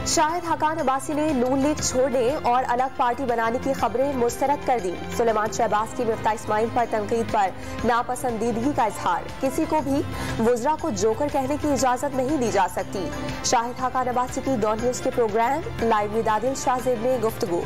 शाहिद हकान अब्बासी ने नून लीग छोड़ने और अलग पार्टी बनाने की खबरें मुस्तरद कर दी। सुलेमान शहबाज की मिफ्ता इस्माइल पर तनकीद पर नापसंदीदगी का इजहार। किसी को भी वुज़रा को जोकर कहने की इजाजत नहीं दी जा सकती। शाहिद हकान अब्बासी की डॉन न्यूज के प्रोग्राम लाइव में आदिल शाहजेब ने गुफ्तगू।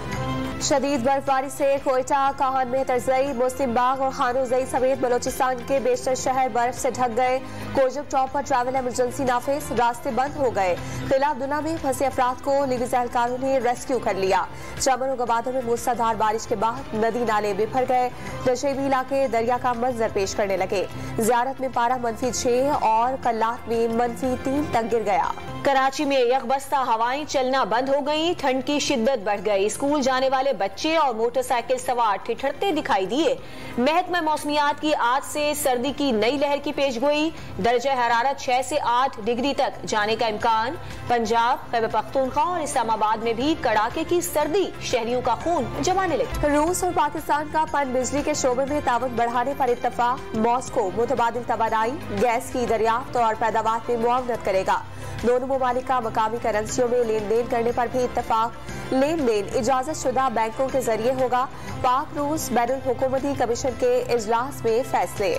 शदीद बर्फबारी से कोयटा, काहन में तरजई, मुस्लिम बाग और खानोजई समेत बलोचिस्तान के बेशतर शहर बर्फ से ढक गए। कोजब टॉप पर ट्रैवल इमरजेंसी नाफिज, रास्ते बंद हो गए। किला अब्दुल्ला में फंसे अफराद को लिविज एहलकारों ने रेस्क्यू कर लिया। चमन और गबादर में मूसलाधार बारिश के बाद नदी नाले बिफर गए। नशेबी इलाके दरिया का मंजर पेश करने लगे। जियारत में पारा -6 और कल्लात में -3 तक गिर गया। कराची में यकबस्ता हवाएं चलना बंद हो गई। ठंड की शिद्दत बढ़ गई। स्कूल जाने वाले बच्चे और मोटरसाइकिल सवार ठिठुरते दिखाई दिए। महकमा मौसमियात की आज से सर्दी की नई लहर की पेशगोई। दर्जा हरारत 6 से 8 डिग्री तक जाने का इम्कान। पंजाब, खैबर पख्तूनख्वा और इस्लामाबाद में भी कड़ाके की सर्दी शहरियों का खून जमाने लगी। रूस और पाकिस्तान का पन बिजली के शोबे में ताउन बढ़ाने पर इत्तफाक। मॉस्को मुतबादिल तवानाई, गैस की दरियाफ्त और पैदावार में मुआवनत करेगा। दोनों ममालिक का मकामी करेंसियों में लेन देन करने पर भी इत्तफाक। लेन देन इजाजत शुदा बैंकों के जरिए होगा। पाक रूस बैनुल हुकूमती कमीशन के इजलास में फैसले।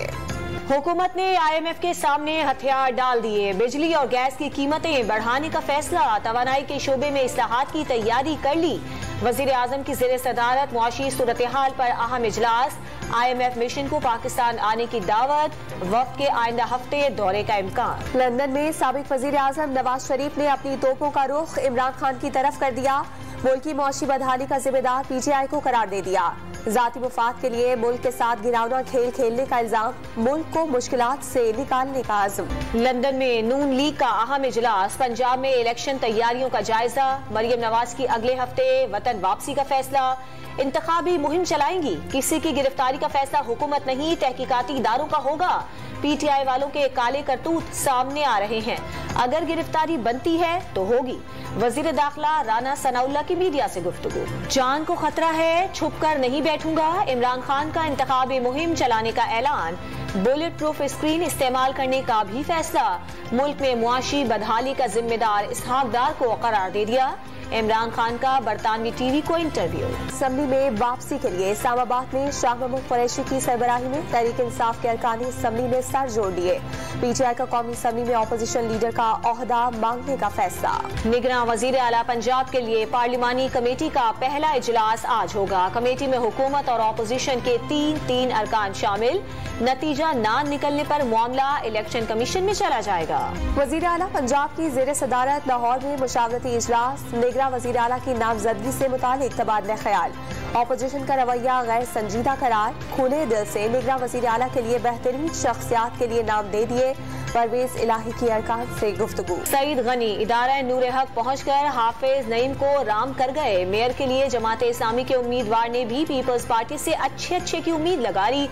हुकूमत ने IMF के सामने हथियार डाल दिए। बिजली और गैस की कीमतें बढ़ाने का फैसला। तवानाई के शोबे में इस्लाहात की तैयारी कर ली। वजीर आजम की ज़ेरे सदारत मुआशी सूरत हाल पर अहम इजलास। IMF मिशन को पाकिस्तान आने की दावत। वक्त के आइंदा हफ्ते दौरे का इम्कान। लंदन में साबिक वजीर आजम नवाज शरीफ ने अपनी तोपों का रुख इमरान खान की तरफ कर दिया। मुल्क की मौशी बदहाली का जिम्मेदार PTI को करार दे दिया। जाती मुफाद के लिए मुल्क के साथ गिरावना खेल खेलने का इल्जाम। मुल्क को मुश्किलात से निकालने का आज़म। लंदन में नून लीग का अहम इजलास। पंजाब में इलेक्शन तैयारियों का जायजा। मरियम नवाज की अगले हफ्ते वतन वापसी का फैसला। इंतखाबी मुहिम चलाएंगी। किसी की गिरफ्तारी का फैसला हुकूमत नहीं, तहकीकाती इदारों का होगा। PTI वालों के काले करतूत सामने आ रहे हैं। अगर गिरफ्तारी बनती है तो होगी। वजीर दाखिला राना सनाउल्लाह की मीडिया से गुफ्तगू। जान को खतरा है, छुप कर नहीं बैठूंगा। इमरान खान का इंतखाबी मुहिम चलाने का ऐलान। बुलेट प्रूफ स्क्रीन इस्तेमाल करने का भी फैसला। मुल्क में मुआशी बदहाली का जिम्मेदार इसहाक डार को करार दे दिया। इमरान खान का बरतानवी TV को इंटरव्यू। असम्बली में वापसी के लिए इस्लामाबाद में शाह महमूद कुरैशी की सरबराही में तहरीक इंसाफ के अरकान असम्बली ने सर जोड़ दिए। PTI का कौमी असम्बली में अपोजिशन लीडर का ओहदा मांगने का फैसला। निगरान वजीर आला पंजाब के लिए पार्लिमानी कमेटी का पहला इजलास आज होगा। कमेटी में हुकूमत और अपोजिशन के 3 अरकान शामिल। नतीजा ना निकलने पर मामला इलेक्शन कमीशन में चला जाएगा। वजीर आला पंजाब की ज़ेरे सदारत लाहौर में मुशावरती इजलास। निगरान वजीर आला की नामजदगी से मुतालिक तबादला ख्याल। ऑपोजिशन का रवैया गैर संजीदा करार। खुले दिल से निगरान वजीर आला के लिए बेहतरीन शख्सियात के लिए नाम दे दिए। परवेज इलाही की अरकान से गुफ्तगू। सईद गनी इदारा नूर हक पहुंचकर हाफिज नईम को राम कर गए। मेयर के लिए जमाते इस्लामी के उम्मीदवार ने भी पीपल्स पार्टी से अच्छे की उम्मीद लगा ली।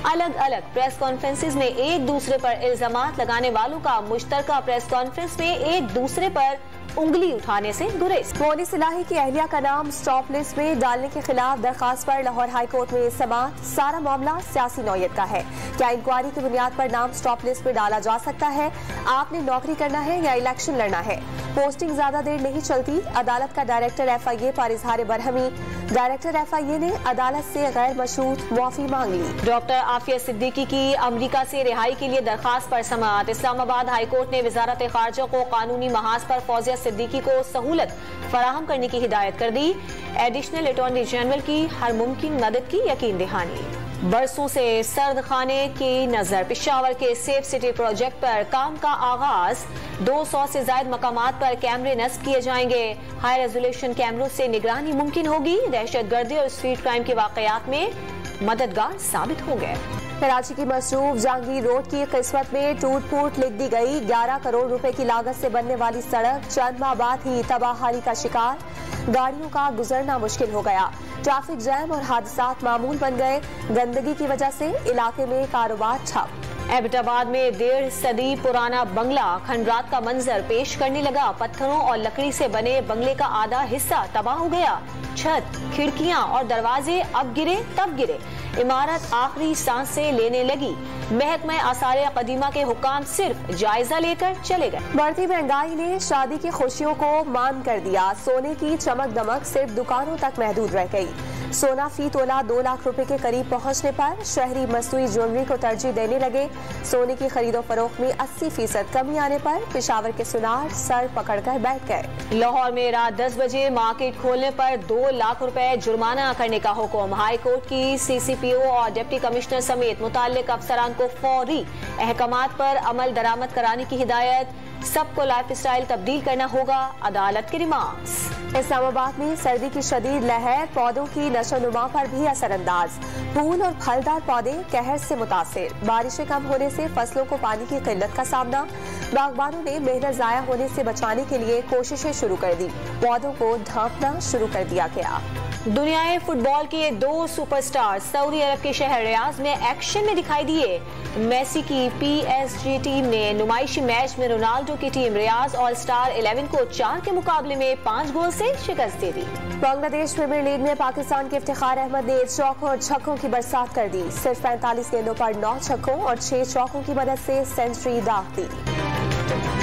अलग अलग प्रेस कॉन्फ्रेंसेस में एक दूसरे पर इल्जामात लगाने वालों का मुश्तरका प्रेस कॉन्फ्रेंस में एक दूसरे पर उंगली उठाने से गुरेज। मोनिस इलाही की अहलिया का नाम स्टॉप लिस्ट में डालने के खिलाफ दरखास्त पर लाहौर हाई कोर्ट में समाअत। सारा मामला सियासी नौयत का है। क्या इंक्वायरी की बुनियाद पर नाम स्टॉप लिस्ट में डाला जा सकता है? आपने नौकरी करना है या इलेक्शन लड़ना है? पोस्टिंग ज्यादा देर नहीं चलती। अदालत का डायरेक्टर FIA पर इजहार बरहमी। डायरेक्टर FIA ने अदालत से गैर मशरूत मुआफी मांग ली। डॉक्टर आफिया सिद्दीकी की अमरीका से रिहाई के लिए दरखास्त पर समाअत। इस्लामाबाद हाई कोर्ट ने वजारत खारजा को कानूनी महाज पर फौजिया सिद्दीकी को सहूलत फराहम करने की हिदायत कर दी। एडिशनल अटॉर्नी जनरल की हर मुमकिन मदद की यकीन दहानी। बरसों से सर्द खाने की नजर। पेशावर के सेफ सिटी प्रोजेक्ट पर काम का आगाज। 200 से ज्यादा मकामात पर कैमरे नस्ब किए जाएंगे। हाई रेजोल्यूशन कैमरों से निगरानी मुमकिन होगी। दहशतगर्दी और स्ट्रीट क्राइम के वाकयात में मददगार साबित होंगे। कराची की मसरूफ जहांगीर रोड की किस्मत में टूट फूट लिख दी गई। 11 करोड़ रुपए की लागत से बनने वाली सड़क चंद माह बाद ही तबाहाली का शिकार। गाड़ियों का गुजरना मुश्किल हो गया। ट्रैफिक जैम और हादसात मामूल बन गए। गंदगी की वजह से इलाके में कारोबार ठप। एबटाबाद में 1.5 सदी पुराना बंगला खंडरात का मंजर पेश करने लगा। पत्थरों और लकड़ी से बने बंगले का आधा हिस्सा तबाह हो गया। छत, खिड़कियां और दरवाजे अब गिरे तब गिरे। इमारत आखिरी सांसें लेने लगी। महकमा आसार कदीमा के हुकाम सिर्फ जायजा लेकर चले गए। बढ़ती महंगाई ने शादी की खुशियों को मान कर दिया। सोने की चमक दमक सिर्फ दुकानों तक महदूद रह गई। सोना फी तोला 2 लाख रुपए के करीब पहुंचने पर शहरी मसनूई ज्वेलरी को तरजीह देने लगे। सोने की खरीदो फरोख्त में 80% कमी आने पर पेशावर के सुनार सर पकड़कर बैठ गए। लाहौर में रात 10 बजे मार्केट खोलने पर 2 लाख रुपए जुर्माना करने का हुक्म। हाई कोर्ट की CCPO और डिप्टी कमिश्नर समेत मुताल्लिक अफसरान को फौरी अहकामात पर अमल दरामद कराने की हिदायत। सबको लाइफ स्टाइल तब्दील करना होगा, अदालत के रिमार्क्स। इस्लामाबाद में सर्दी की शदीद लहर पौधों की नशोनुमा पर भी असरअंदाज। फूल और फलदार पौधे कहर से मुतासिर। बारिशें कम होने से फसलों को पानी की किल्लत का सामना। बागबानों ने मेहनत जाया होने से बचाने के लिए कोशिशें शुरू कर दी। पौधों को ढांपना शुरू कर दिया गया। दुनियाई फुटबॉल के 2 सुपरस्टार सऊदी अरब के शहर रियाज में एक्शन में दिखाई दिए। मेसी की PSG टीम ने नुमाइशी मैच में रोनाल्डो की टीम रियाज ऑल स्टार 11 को 4 के मुकाबले में 5 गोल से शिकस्त दे दी। बांग्लादेश प्रीमियर लीग में पाकिस्तान के इफ्तिखार अहमद ने चौकों और छक्कों की बरसात कर दी। सिर्फ 45 गेंदों पर 9 छक्कों और 6 चौकों की मदद से सेंचुरी दाग दी।